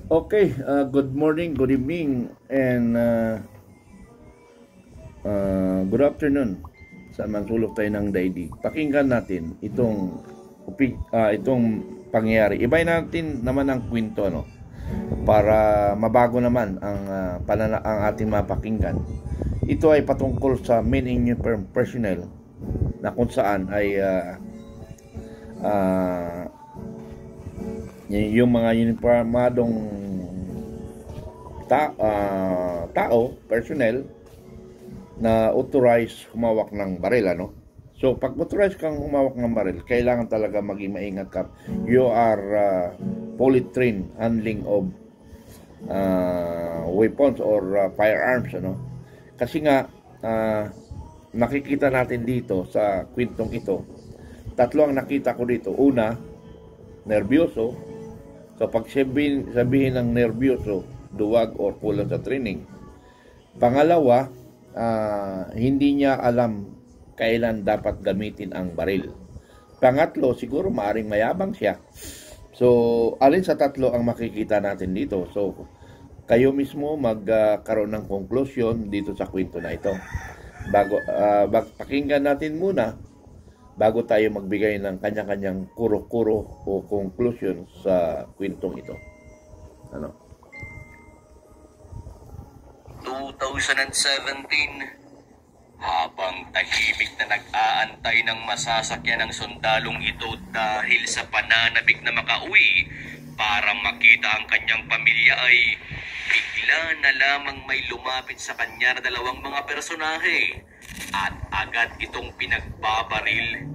Okay, good morning, good evening, and good afternoon sa mansulok tayo ng daigdig. Pakinggan natin itong pangyayari. Ibay natin naman ang kwento, ano, para mabago naman ang ating mapakinggan. Ito ay patungkol sa men in uniform personnel na kung saan ay yung mga uniformadong tao, personnel na authorized humawak ng baril, ano? So, pag authorized kang humawak ng baril, kailangan talaga maging maingat ka. You are fully trained handling of weapons or firearms, ano? Kasi nga, nakikita natin dito sa kwentong ito, tatlo ang nakita ko dito. Una, nervyoso. So, pag sabihin ng nervyoso, duwag or kulang sa training. Pangalawa, hindi niya alam kailan dapat gamitin ang baril. Pangatlo, siguro maaring mayabang siya. So, alin sa tatlo ang makikita natin dito? So, kayo mismo magkaroon ng conclusion dito sa kwento na ito. Pakinggan natin muna bago tayo magbigay ng kanya-kanyang kuro-kuro o conclusion sa kwentong ito. Ano? 2017, habang tahimik na nag-aantay ng masasakyan ng sundalong ito dahil sa pananabik na makauwi para makita ang kanyang pamilya, ay bigla na lamang may lumapit sa kanya na dalawang mga personahe at agad itong pinagbabaril.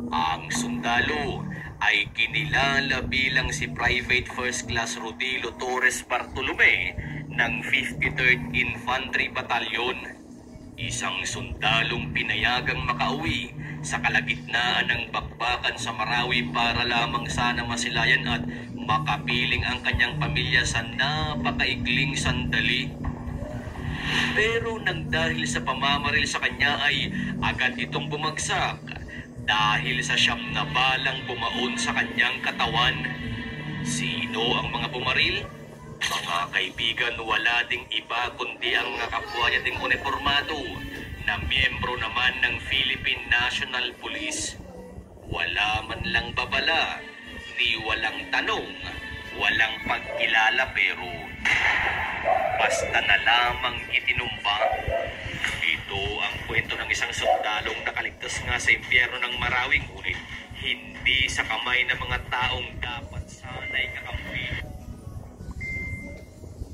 Ang sundalo ay kinilala bilang si Private First Class Rodilo Torres Bartolome ng 53rd Infantry Battalion, isang sundalong pinayagang makauwi sa kalagitnaan ng bakbakan sa Marawi para lamang sana masilayan at makapiling ang kanyang pamilya sa napakaikling sandali. Pero nang dahil sa pamamaril sa kanya ay agad itong bumagsak dahil sa siyam na balang bumaon sa kanyang katawan. Sino ang mga bumaril? Mga kaibigan, wala ding iba kundi ang mga kapwa niya ding uniformado na miyembro naman ng Philippine National Police. Wala man lang babala, ni walang tanong, walang pagkilala, pero basta na lamang itinumba. Ito ang kwento ng isang sundalong nakaligtas nga sa impyerno ng Marawi, ngunit hindi sa kamay ng mga taong dapat sana'y kakampi.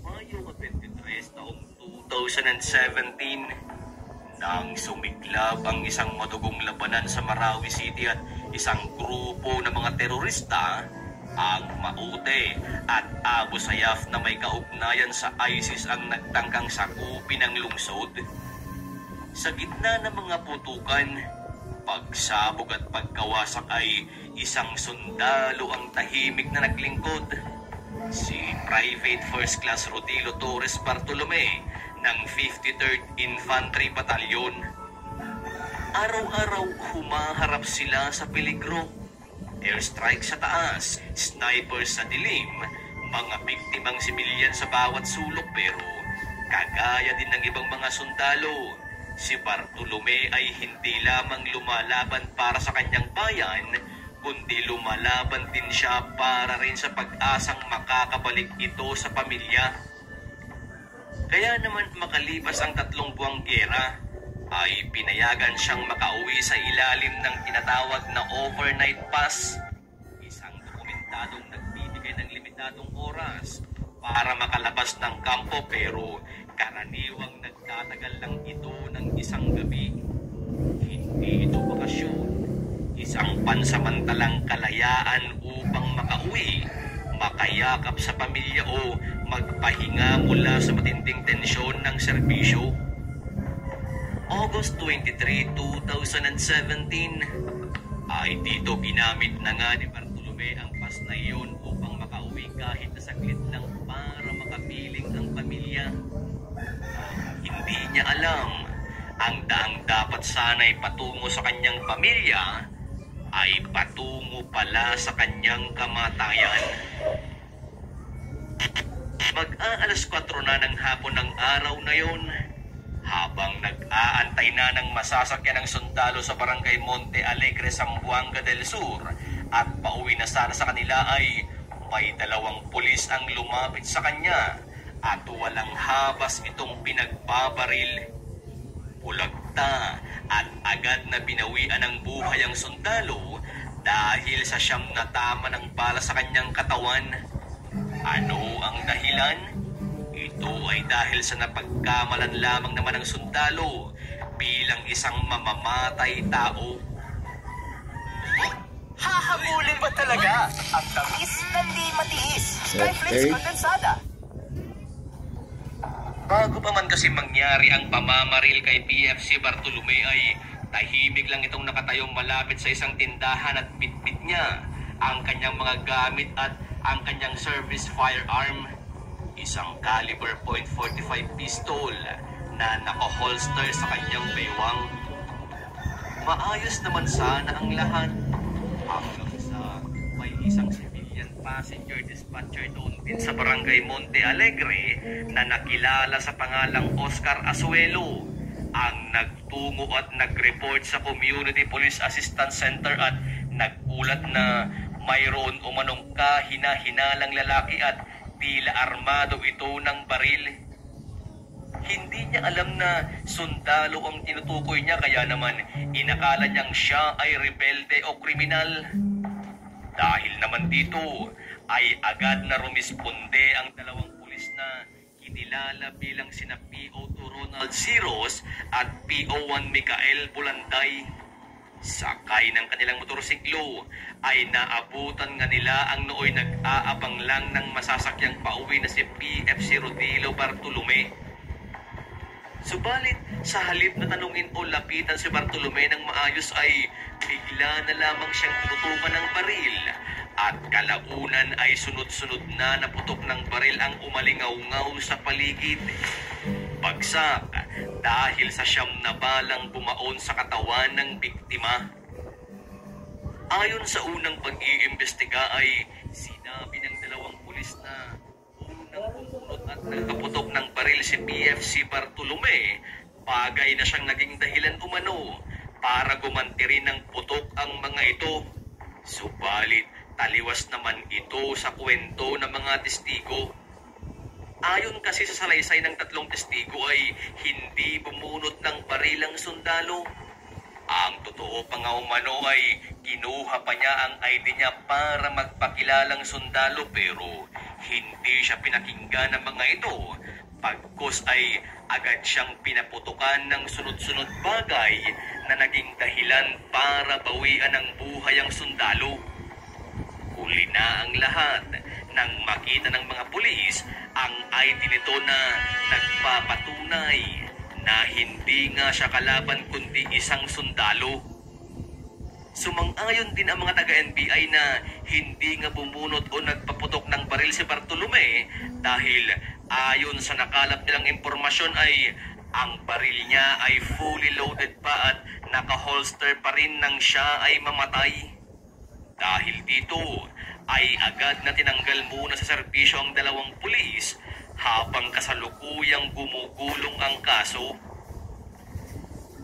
Mayo 23 taong 2017, nang sumiklab ang isang madugong labanan sa Marawi City at isang grupo ng mga terorista, ang Maute at Abu Sayyaf na may kaugnayan sa ISIS ang nagtangkang sakupin ng lungsod. Sa gitna ng mga putukan, pagsabog at pagkawasak ay isang sundalo ang tahimik na naglingkod. Si Private First Class Rodilo Torres Bartolome ng 53rd Infantry Battalion. Araw-araw humaharap sila sa peligro. Airstrike sa taas, snipers sa dilim, mga biktimang sibilyan sa bawat sulok, pero kagaya din ng ibang mga sundalo, si Bartolome ay hindi lamang lumalaban para sa kanyang bayan, kundi lumalaban din siya para rin sa pag-asang makakabalik ito sa pamilya. Kaya naman makalipas ang 3 buwang gera, ay pinayagan siyang makauwi sa ilalim ng tinatawag na overnight pass, isang dokumentadong nagbibigay ng limitadong oras para makalabas ng kampo, pero karaniwang nagtatagal lang ito ng isang gabi. Hindi ito bakasyon, isang pansamantalang kalayaan upang makauwi, makayakap sa pamilya o magpahinga mula sa matinding tensyon ng serbisyo. August 23, 2017, ay dito ginamit na nga ni Bartolome ang pass na iyon upang makauwi kahit na saglit lang para makapiling ang pamilya. Hindi niya alam, ang daang dapat sana'y patungo sa kanyang pamilya ay patungo pala sa kanyang kamatayan. Mag-aalas 4 na ng hapon ng araw na yon, habang nag-aantay na ng masasakyan ng sundalo sa barangay Monte Alegre, Zamboanga del Sur at pauwi na sana sa kanila ay may 2 pulis ang lumapit sa kanya at walang habas itong pinagbabaril. Bulagta at agad na binawian ng buhay ang sundalo dahil sa siyam na tama ng bala sa kanyang katawan. Ano ang dahilan? Ito ay dahil sa napagkamalan lamang naman ng sundalo bilang isang mamamatay tao. Hahabulin ba talaga? Ang tamis na di matiis. Skyflakes kondensada. Bago pa man kasi mangyari ang pamamaril kay PFC Bartolome ay tahimik lang itong nakatayong malapit sa isang tindahan at bitbit niya ang kanyang mga gamit at ang kanyang service firearm. Isang caliber .45 pistol na naka-holster sa kanyang baywang. Maayos naman sana ang lahat hanggang sa may isang civilian passenger dispatcher doon din sa barangay Monte Alegre na nakilala sa pangalang Oscar Asuelo ang nagtungo at nag-report sa Community Police Assistance Center at nagulat na mayroon umanong kahina-hinalang lalaki at tila armado ito ng baril. Hindi niya alam na sundalo ang tinutukoy niya, kaya naman inakala niyang siya ay rebelde o kriminal. Dahil naman dito ay agad na rumisponde ang 2 pulis na kinilala bilang sina PO2 Ronald Siros at PO1 Micael Bulanday. Sakay ng kanilang motorsiklo ay naabutan nga nila ang nooy nag-aabang lang ng masasakyang pauwi na si PFC Rodilo Bartolome. Subalit sa halip na tanungin o lapitan si Bartolome ng maayos ay bigla na lamang siyang tinutukan ng baril at kalaunan ay sunod-sunod na naputok ng baril ang umalingaw-ngaw sa paligid. Bagsak dahil sa siyam na balang bumaon sa katawan ng biktima. Ayon sa unang pag-iimbestiga ay sinabi ng 2 pulis na unang bumunot at nagkaputok ng baril si PFC Bartolome, bagay na siyang naging dahilan umano para gumanti rin ng putok ang mga ito. Subalit taliwas naman ito sa kwento ng mga testigo. Ayon kasi sa salaysay ng 3 testigo ay hindi bumunot ng baril ang sundalo. Ang totoo pa nga umano ay kinuha pa niya ang ID niya para magpakilalang sundalo, pero hindi siya pinakinggan ng mga ito. Pagkos ay agad siyang pinaputukan ng sunod-sunod bagay na naging dahilan para bawian ng buhay ang sundalo. Huli na ang lahat nang makita ng mga pulis ang ID nito na nagpapatunay na hindi nga siya kalaban kundi isang sundalo. Sumang-ayon din ang mga taga-NBI na hindi nga bumunot o nagpaputok ng baril si Bartolome dahil ayon sa nakalap nilang impormasyon ay ang baril niya ay fully loaded pa at naka-holster pa rin nang siya ay mamatay. Dahil dito ay agad na tinanggal muna sa serbisyo ang 2 pulis habang kasalukuyang gumugulong ang kaso.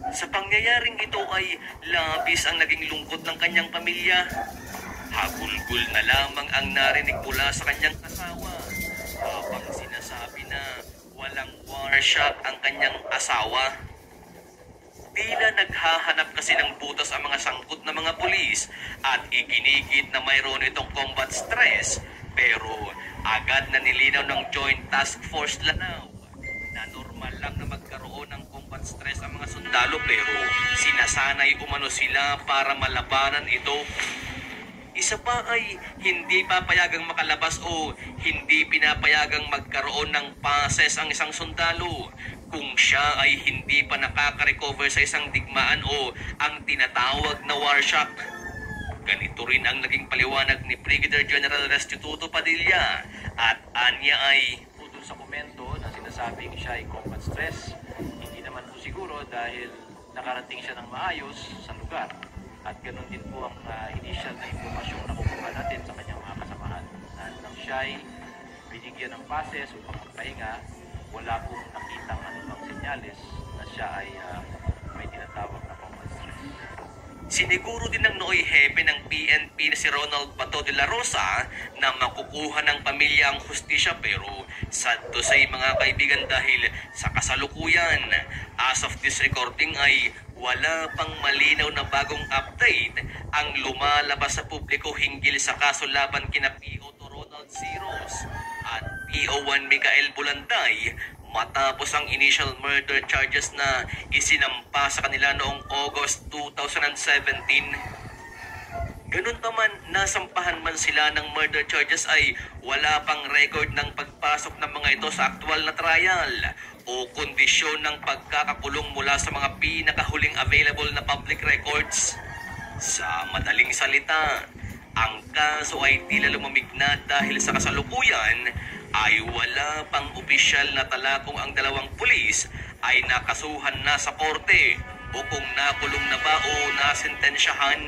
Sa pangyayaring ito ay labis ang naging lungkot ng kanyang pamilya. Hagulgul na lamang ang narinig mula sa kanyang asawa habang sinasabi na walang war shot ang kanyang asawa. Tila naghahanap kasi ng butas ang mga sangkot na mga pulis at iginigit na mayroon itong combat stress, pero agad na nilinaw ng Joint Task Force Lanao na normal lang na magkaroon ng combat stress ang mga sundalo, pero sinasanay umano sila para malabanan ito. Isa pa ay hindi papayagang makalabas o hindi pinapayagang magkaroon ng passes ang isang sundalo kung siya ay hindi pa nakaka-recover sa isang digmaan o ang tinatawag na war shock. Ganito rin ang naging paliwanag ni Brigadier General Restituto Padilla at anya ay dun sa komento na sinasabing siya ay combat stress. Hindi naman po siguro dahil nakarating siya ng maayos sa lugar. At ganoon din po ang initial na impormasyon na kukuha natin sa kanyang mga kasamahan. Nang siya ay binigyan ng passes upang magpahinga, wala pong nakitang anumang senyales na siya ay may tinatawag na common stress. Siniguro din ng Nooy Hepe ng PNP na si Ronald Bato de la Rosa na makukuha ng pamilya ang hustisya, pero sad to say mga kaibigan, dahil sa kasalukuyan, as of this recording ay wala pang malinaw na bagong update ang lumalabas sa publiko hinggil sa kaso laban kina PO2 Ronald Siros at PO1 Mikael Bulanday matapos ang initial murder charges na isinampa sa kanila noong August 2017. Ganun pa man, nasampahan man sila ng murder charges ay wala pang record ng pagpasok ng mga ito sa aktual na trial o kondisyon ng pagkakakulong mula sa mga pinakahuling available na public records. Sa madaling salita, ang kaso ay tila lumamig na dahil sa kasalukuyan ay wala pang opisyal na talakong ang dalawang pulis ay nakasuhan na sa korte o kung nakulong na ba o nasentensyahan.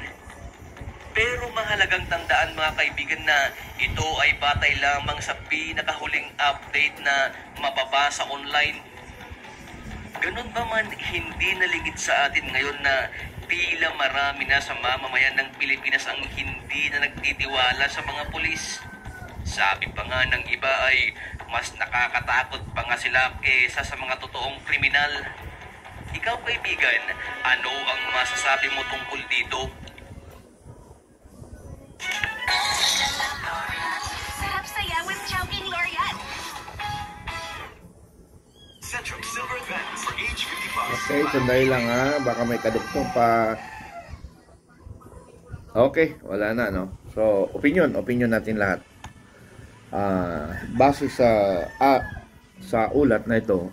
Pero mahalagang tandaan mga kaibigan na ito ay batay lamang sa pinakahuling update na mababasa online. Ganun ba man, hindi naligid sa atin ngayon na tila marami na sa mamamayan ng Pilipinas ang hindi na nagtitiwala sa mga pulis. Sabi pa nga ng iba ay mas nakakatakot pa nga sila kesa sa mga totoong kriminal. Ikaw kaibigan, ano ang masasabi mo tungkol dito? Sarap saya with Chowking Laureate. Centrum Silver Advantage for age 55. Okay, sandali lang ha. Baka may kadugtong pa. Okay, wala na, no? So, opinion natin lahat. Base sa ulat na ito,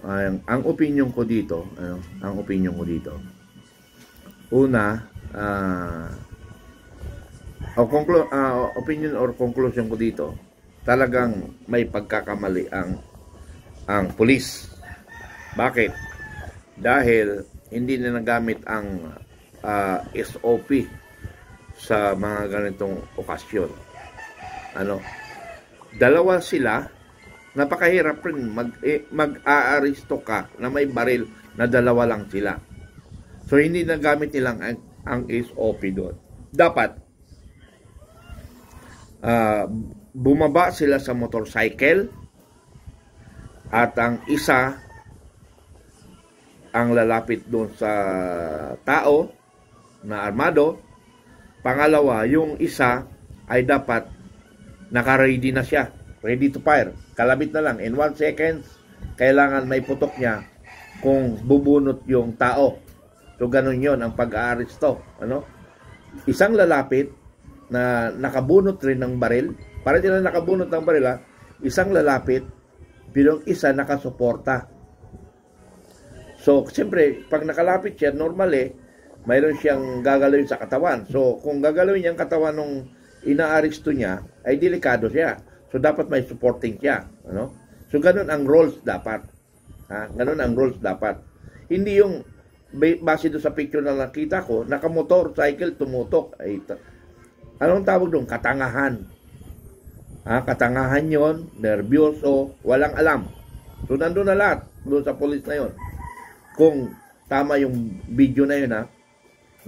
ang opinion ko dito, una, opinion or conclusion ko dito, talagang may pagkakamali ang pulis. Bakit? Dahil hindi na nagamit ang SOP sa mga ganitong okasyon. Dalawa sila, napakahirap rin mag-aaristo ka na may baril na dalawa lang sila. So hindi nagamit nilang ang SOP doon. Dapat bumaba sila sa motorcycle at ang isa ang lalapit doon sa tao na armado. Pangalawa, yung isa ay dapat naka-ready na siya, ready to fire. Kalabit na lang, in 1 second kailangan may putok niya kung bubunot yung tao. So ganun yon ang pag-aaresto. Isang lalapit na nakabunot rin ng baril, para sila nakabunot ng baril isang lalapit, pero isa nakasuporta. So siyempre pag nakalapit siya, normal mayroon siyang gagalawin sa katawan. So kung gagalawin niya ang katawan ng inaaresto niya, ay delikado siya. So dapat may supporting siya. So ganun ang roles dapat. Ganun ang roles dapat. Hindi yung base doon sa picture na nakita ko, naka-motorcycle, tumutok. Anong tawag doon? Katangahan. Katangahan yon, nervyoso, walang alam. So nandun na lahat doon sa police na yon. Kung tama yung video na yun,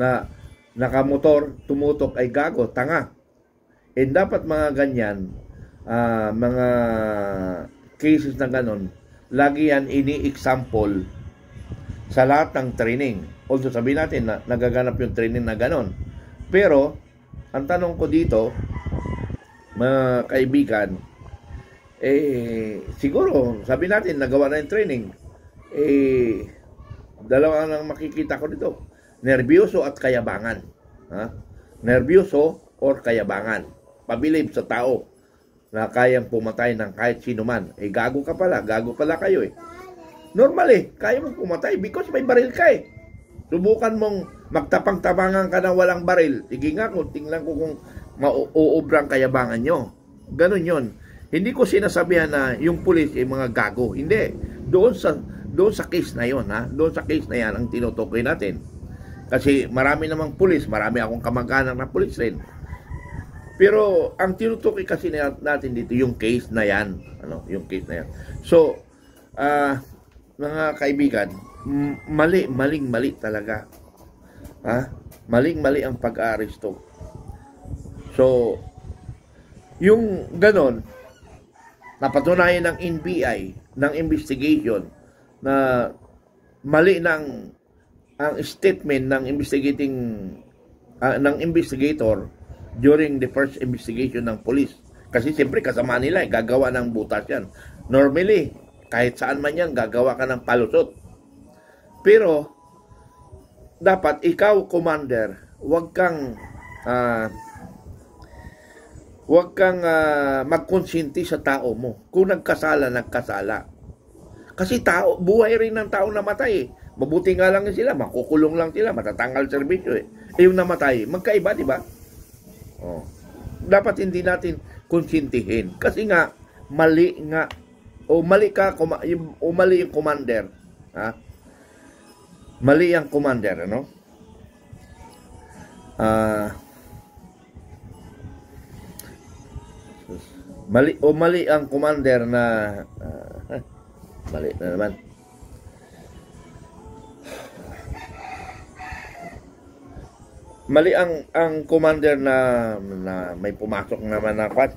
na nakamotor, tumutok, ay gago, tanga. And dapat mga ganyan, mga cases na ganon, lagi yan ini-example sa lahat ng training. Although sabihin natin na nagaganap yung training na ganon. Pero, ang tanong ko dito, mga kaibigan, siguro, sabi natin, nagawa na yung training. Dalawa ang makikita ko dito. Nervyoso at kayabangan. Nervyoso or kayabangan. Pabilib sa tao na kayang pumatay ng kahit sino man. Gago ka pala. Gago pala kayo Normal kaya mong pumatay because may baril ka Subukan mong magtapang-tapangan ka na walang baril. Sige nga kung tingnan ko kung mauubrang kayabangan nyo. Ganun yon. Hindi ko sinasabihan na yung pulis ay mga gago. Hindi. Doon sa case na yon, Doon sa case na yan ang tinutukoy natin. Kasi marami namang pulis, marami akong kamag-anak na pulis rin. Pero ang tinutukoy kasi natin dito yung case na yan, yung case na yan. So, mga kaibigan, mali talaga. Maling-mali ang pag-aaresto. So, yung ganon, napatunayan ng NBI, ng investigation, na mali ang statement ng investigator during the first investigation ng police. Kasi siyempre kasama nila, gagawa ng butas yan. Normally, kahit saan man yan, gagawa ka ng palusot. Pero, dapat ikaw, commander, huwag kang magkonsinti sa tao mo. Kung nagkasala. Kasi buhay rin ng tao namatay. Mabuti nga lang sila, makukulong lang sila, matatanggal serbisyo yung namatay, magkaiba, di ba? Dapat hindi natin konsintihin. Kasi nga, mali nga. Mali yung commander. Mali ang commander, ano? Mali ang commander na mali na naman. Mali ang commander na may pumasok naman na kwat.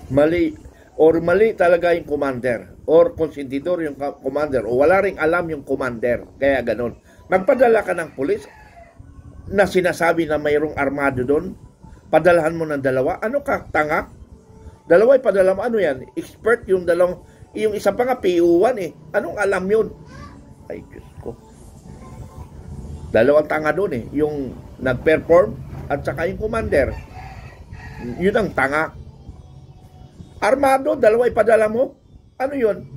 Mali talaga yung commander or konsentidor yung commander o wala ring alam yung commander. Kaya ganun. Magpadala ka ng pulis na sinasabi na mayroong armado doon, padalahan mo ng dalawa. Ano ka, tanga? Dalawa ipadala mo, ano yan? Expert yung yung isa pa nga PU1 Anong alam yun? Ay, Diyos ko. Dalawang tanga doon yung nag-perform at saka yung commander. Yun ang tanga. Armado, dalawa ipadala mo? Ano yun?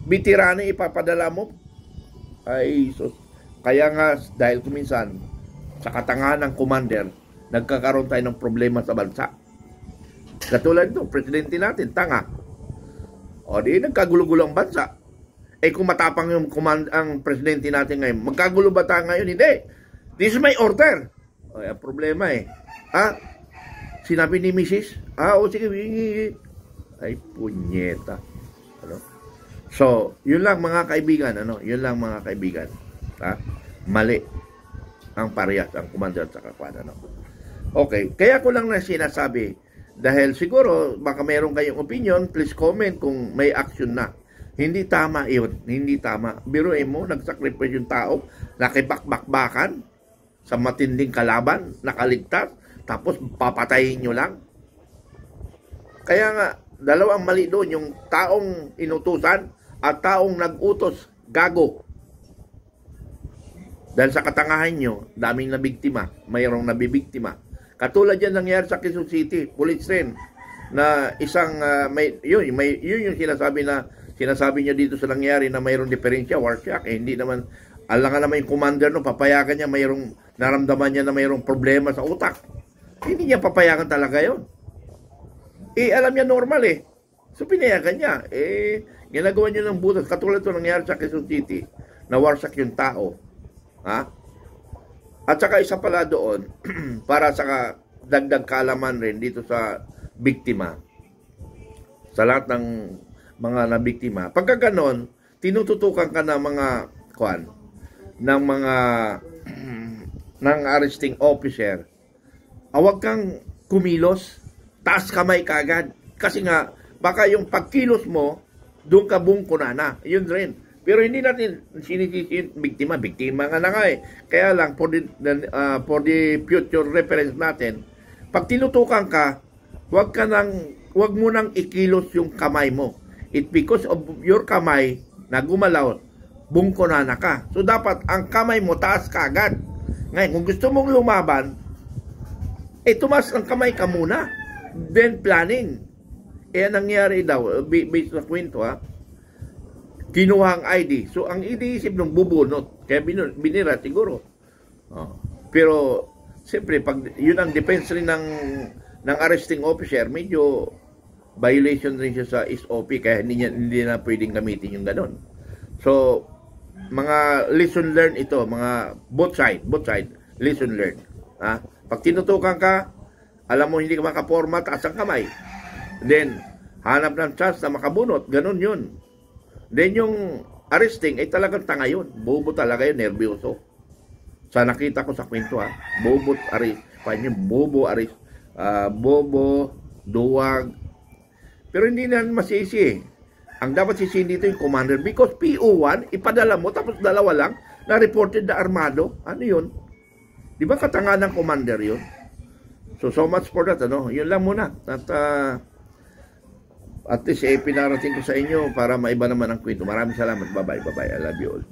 Bitirani ipapadala mo? Ay, sus. Kaya nga, dahil kuminsan, sa katangahan ng commander, nagkakaroon tayo ng problema sa bansa. Katulad ito, presidente natin, tanga. Di nagkagulo-gulo ang bansa. Kung matapang yung ang presidente natin ngayon, magkagulo ba tayo ngayon? Hindi. This is my order. Ang problema sinabi ni Mrs. Sige. Ay, punyeta. So, yun lang mga kaibigan, Yun lang mga kaibigan. Mali ang parehas, ang commander at saka kwan, Okay, kaya ko lang na sinasabi, dahil siguro, baka mayroon kayong opinion, please comment kung may action na. Hindi tama yun, hindi tama. Biruin mo, nagsacrifice yung tao, nakipakbakbakan sa matinding kalaban, nakaligtas, tapos papatayin nyo lang. Kaya nga, dalawang mali doon, yung taong inutusan at taong nag-utos, gago. Dahil sa katangahan nyo, daming nabiktima, mayroong nabibiktima. Katulad yan nangyari sa Quezon City, police rin, na isang, yun yung sinasabi niya dito sa nangyari na mayroong diferensya, Warshak, hindi naman, alam naman yung commander no, papayagan niya, naramdaman niya na mayroong problema sa utak. Hindi niya papayagan talaga yun. Alam niya normal So, pinayagan niya. Ginagawa niyo ng butas. Katulad ito nangyari sa Quezon City, na warsak yung tao. At saka isa pala doon, para sa dagdag kaalaman rin dito sa biktima, sa lahat ng mga nabiktima. Pagka ganon, tinututukan ka ng mga ng arresting officer. Huwag kang kumilos, taas kamay kagad. Kasi nga, baka yung pagkilos mo, doon ka bungko na. Yun rin. Pero hindi natin sinisisi biktima nga na nga Kaya lang, for the future reference natin, pag tinutukan ka, wag mo nang ikilos yung kamay mo. It because of your kamay na gumalaw, bungko na ka. So, dapat ang kamay mo taas ka agad. Ngayon, kung gusto mong lumaban, tumas ang kamay ka muna. Then, planning. Nangyari daw, based sa kwento kinuha ang ID. So, ang iniisip nung bubunot. Kaya binira siguro. Pero, siyempre, pag yun ang defense rin ng arresting officer, medyo violation rin siya sa SOP. Kaya hindi na pwedeng gamitin yung ganon. So, mga lesson learned ito, mga both side, lesson learned. Ha? Pag tinutukan ka, alam mo hindi ka makaporma, taas ang kamay. Then, hanap ng chance na makabunot, ganun yun. Then yung arresting, ay talagang tanga yun. Bobo talaga yun, nervyoso. Sa nakita ko sa kwento ha, bobo arrest, bobo arrest, bobo, duwag. Pero hindi na masisi eh. Ang dapat sisihin dito yung commander because PO1, ipadala mo tapos dalawa lang na reported na armado. Ano yun? Di ba katangahan ng commander yun? So much for that, ano? Yun lang muna. At least, pinarating ko sa inyo para maiba naman ang kwento. Maraming salamat. Bye-bye. I love you all.